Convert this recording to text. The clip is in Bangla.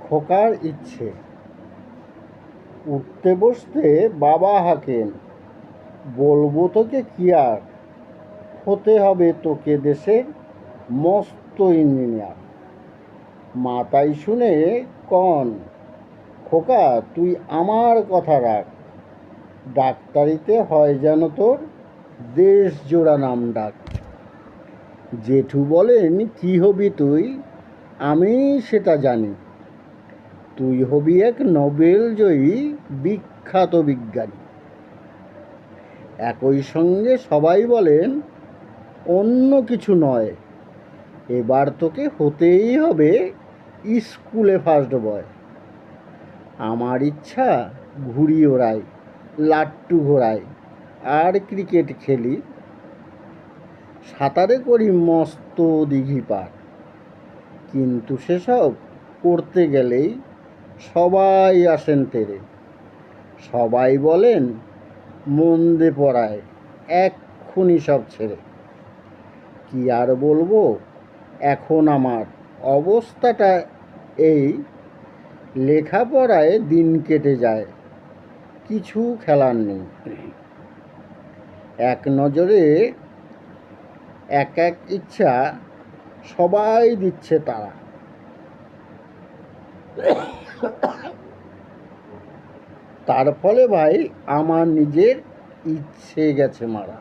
খোকার ইচ্ছে। উঠতে বসতে বাবা হাঁকেন, বলবো তোকে কি আর, হতে হবে তোকে দেশের মস্ত ইঞ্জিনিয়ার। মা তাই শুনে কন, খোকা তুই আমার কথা রাখ, ডাক্তারিতে হয় যেন তোর দেশ জোড়া নাম ডাক। জেঠু বলেন কি হবি তুই, আমি সেটা জানি, তুই হবি এক নোবেল জয়ী বিখ্যাত বিজ্ঞানী। একই সঙ্গে সবাই বলেন অন্য কিছু নয়, এবার তোকে হতেই হবে স্কুলে ফার্স্ট বয়। আমার ইচ্ছা ঘুড়ি ওড়াই, লাট্টু ঘোড়াই, আর ক্রিকেট খেলি, সাঁতারে করি মস্ত দিঘি পার। কিন্তু সেসব করতে গেলেই সবাই আসেন তেরে, সবাই বলেন মন্দে পড়ায় এক্ষুনি সব ছেড়ে। কি আর বলবো, এখন আমার অবস্থাটা এই, লেখাপড়ায় দিন কেটে যায়, কিছু খেলার নেই। এক নজরে এক এক ইচ্ছা সবাই দিচ্ছে তারা, তার ফলে ভাই আমার নিজের ইচ্ছে গেছে মারা।